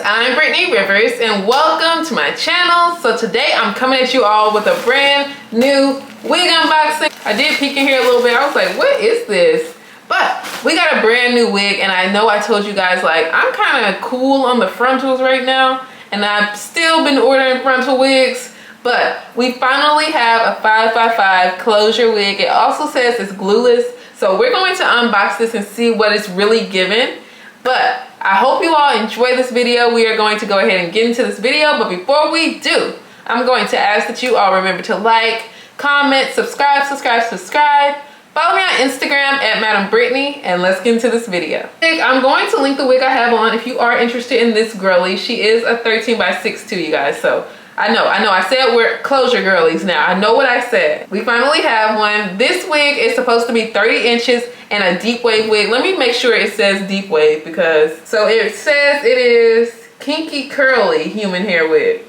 I'm Brittany Rivers and welcome to my channel. So today I'm coming at you all with a brand new wig unboxing. I did peek in here a little bit. I was like, what is this? But we got a brand new wig, and I know I told you guys, like, I'm kind of cool on the frontals right now, and I've still been ordering frontal wigs, but we finally have a 5x5 closure wig. It also says it's glueless, so we're going to unbox this and see what it's really giving. But I hope you all enjoy this video. We are going to go ahead and get into this video, but before we do, I'm going to ask that you all remember to like, comment, subscribe. Follow me on Instagram at Madam Brittany, and let's get into this video. I'm going to link the wig I have on if you are interested in this girly. She is a 13x6 too, you guys, so I know, I said we're closure girlies now. I know what I said. We finally have one. This wig is supposed to be 30 inches and a deep wave wig. Let me make sure it says deep wave, because, so it says it is kinky curly human hair wig.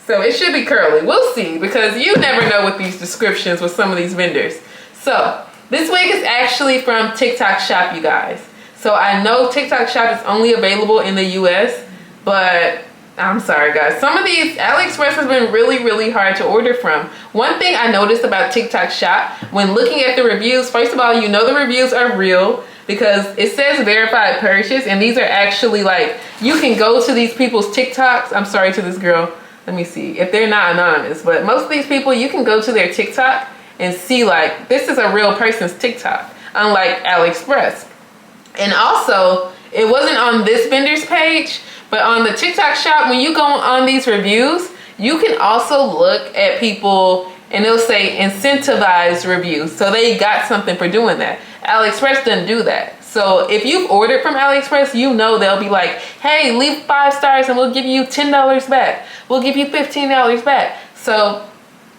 So it should be curly. We'll see, because you never know with these descriptions with some of these vendors. So this wig is actually from TikTok Shop, you guys. So I know TikTok Shop is only available in the US, but I'm sorry guys, some of these AliExpress has been really hard to order from. One thing I noticed about TikTok Shop when looking at the reviews, first of all, you know the reviews are real because it says verified purchase, and these are actually, like, you can go to these people's TikToks. I'm sorry to this girl, let me see if they're not anonymous, but most of these people, you can go to their TikTok and see, like, this is a real person's TikTok, unlike AliExpress. And also, it wasn't on this vendor's page, but on the TikTok Shop, when you go on these reviews, you can also look at people and it'll say incentivized reviews. So they got something for doing that. AliExpress doesn't do that. So if you've ordered from AliExpress, you know they'll be like, hey, leave 5 stars and we'll give you $10 back. We'll give you $15 back. So,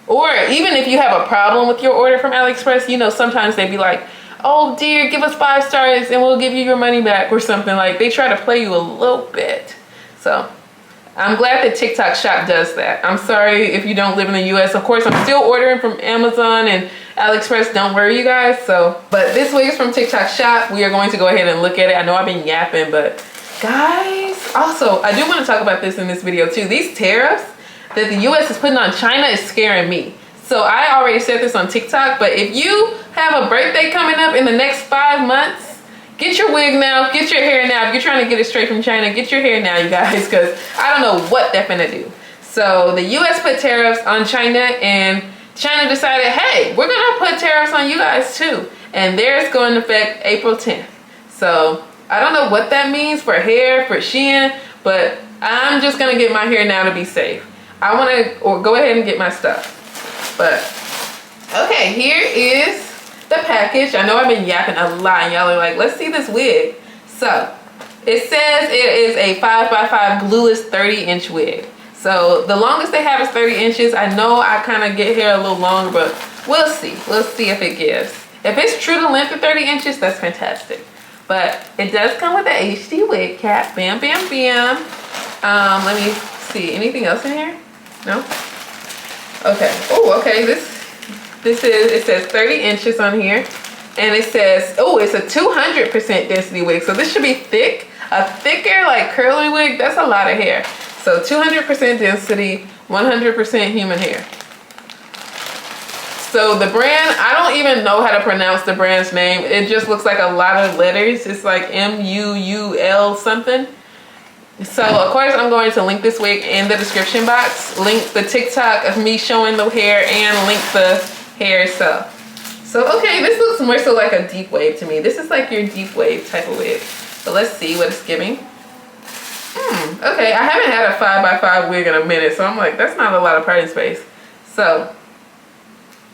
or even if you have a problem with your order from AliExpress, you know, sometimes they'd be like, oh dear, give us 5 stars and we'll give you your money back, or something. Like, they try to play you a little bit. So I'm glad that TikTok Shop does that. I'm sorry if you don't live in the US. Of course, I'm still ordering from Amazon and AliExpress. Don't worry, you guys. So, but this wig is from TikTok Shop. We are going to go ahead and look at it. I know I've been yapping, but guys, also, I do want to talk about this in this video too. These tariffs that the US is putting on China is scaring me. So I already said this on TikTok, but if you have a birthday coming up in the next 5 months, get your wig now, get your hair now. If you're trying to get it straight from China, get your hair now, you guys, because I don't know what they're gonna do. So the US put tariffs on China, and China decided, hey, we're gonna put tariffs on you guys too. And theirs go into effect April 10th. So I don't know what that means for hair, for Shein, but I'm just gonna get my hair now to be safe. I wanna go ahead and get my stuff. But, okay, here is the package. I know I've been yapping a lot, and y'all are like, let's see this wig. So it says it is a 5x5 glueless 30-inch wig. So the longest they have is 30 inches. I know I kind of get hair a little longer, but we'll see. We'll see if it gives. If it's true to length of 30 inches, that's fantastic. But it does come with an HD wig cap. Bam, bam, bam. Let me see. Anything else in here? No? Okay. Oh, okay. This is, it says 30 inches on here, and it says, oh, it's a 200% density wig. So this should be thick. A thicker, like, curly wig, that's a lot of hair. So 200% density, 100% human hair. So the brand, I don't even know how to pronounce the brand's name. It just looks like a lot of letters. It's like M-U-U-L something. So of course I'm going to link this wig in the description box, link the TikTok of me showing the hair, and link the hair itself. So okay, this looks more so like a deep wave to me. This is like your deep wave type of wig. So let's see what it's giving. Okay, I haven't had a 5x5 wig in a minute, so I'm like, that's not a lot of parting space. So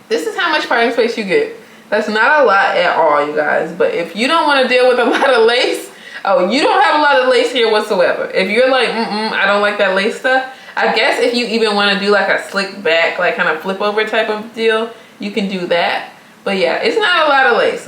this is how much parting space you get. That's not a lot at all, you guys. But if you don't want to deal with a lot of lace, oh, you don't have a lot of lace here whatsoever. If you're like, I don't like that lace stuff, I guess if you even want to do like a slick back, like kind of flip over type of deal, you can do that. But yeah, it's not a lot of lace.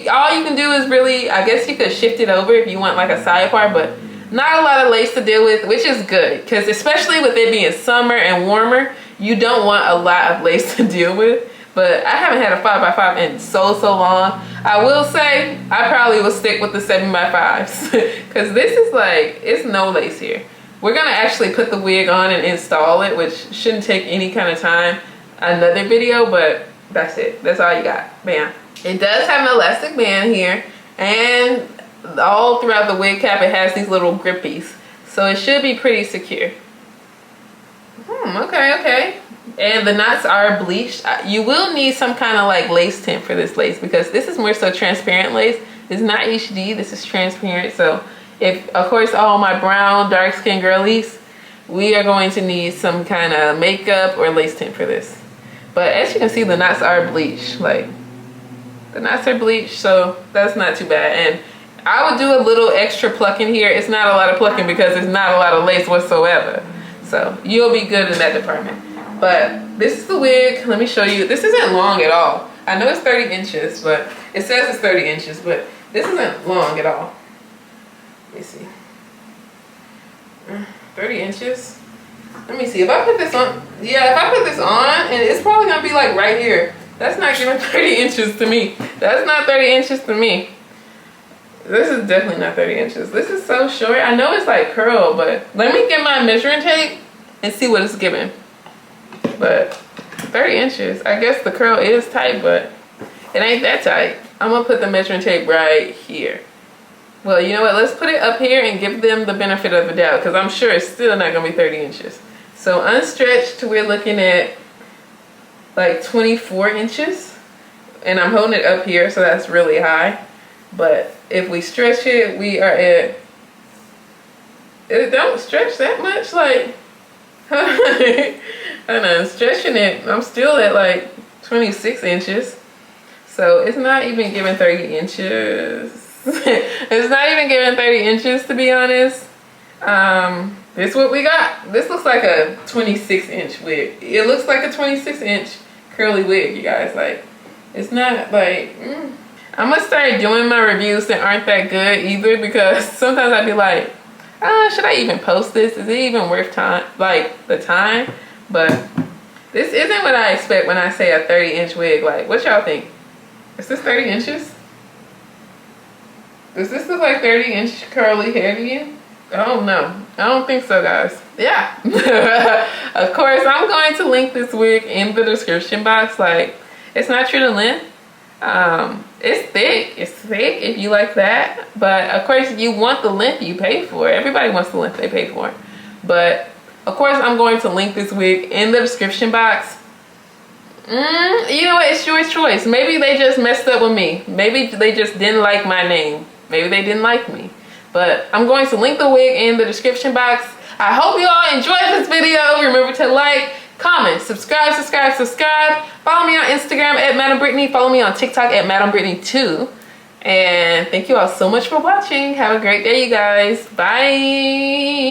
All you can do is really, I guess you could shift it over if you want like a side part, but not a lot of lace to deal with, which is good, because especially with it being summer and warmer, you don't want a lot of lace to deal with. but I haven't had a 5x5 in so long. I will say I probably will stick with the 7x5s because this is like, it's no lace here. We're gonna actually put the wig on and install it, which shouldn't take any kind of time. Another video, but that's it. That's all you got. Bam. It does have an elastic band here, and all throughout the wig cap it has these little grippies, so it should be pretty secure. Okay. And the knots are bleached. You will need some kind of like lace tint for this lace because this is more so transparent lace. It's not HD, this is transparent. So if, of course, all my brown dark skin girlies, we are going to need some kind of makeup or lace tint for this. But as you can see, the knots are bleached. Like, the knots are bleached, so that's not too bad. And I would do a little extra plucking here. It's not a lot of plucking because it's not a lot of lace whatsoever. So you'll be good in that department. But this is the wig. Let me show you. This isn't long at all. I know it's 30 inches, but it says it's 30 inches, but this isn't long at all. Let me see. 30 inches. Let me see. If I put this on, yeah, if I put this on, and it's probably gonna be like right here. That's not giving 30 inches to me. That's not 30 inches to me. This is definitely not 30 inches. This is so short. I know it's like curl, but let me get my measuring tape and see what it's giving. But 30 inches, I guess the curl is tight, but it ain't that tight. I'm gonna put the measuring tape right here. Well, you know what? Let's put it up here and give them the benefit of the doubt because I'm sure it's still not gonna be 30 inches. So unstretched, we're looking at like 24 inches. And I'm holding it up here, so that's really high. But if we stretch it, we are at, it don't stretch that much, like, I don't know, stretching it, I'm still at like 26 inches. So it's not even giving 30 inches. It's not even giving 30 inches, to be honest. This is what we got. This looks like a 26-inch wig. It looks like a 26-inch curly wig, you guys. Like, it's not like, I'm gonna start doing my reviews that aren't that good either because sometimes I'd be like, should I even post this? Is it even worth time? Like the time? But this isn't what I expect when I say a 30-inch wig. Like, what y'all think? Is this 30 inches? Does this look like 30-inch curly hair to you? I don't know. I don't think so, guys. Yeah. Of course, I'm going to link this wig in the description box. Like, it's not true to length. It's thick. It's thick if you like that. But of course, you want the length you pay for. Everybody wants the length they pay for. But of course, I'm going to link this wig in the description box. You know what? It's your choice. Maybe they just messed up with me. Maybe they just didn't like my name. Maybe they didn't like me. But I'm going to link the wig in the description box. I hope you all enjoyed this video. Remember to like, comment, subscribe. Follow me on Instagram at Madam Brittany. Follow me on TikTok at Madam Brittany 2. And thank you all so much for watching. Have a great day, you guys. Bye.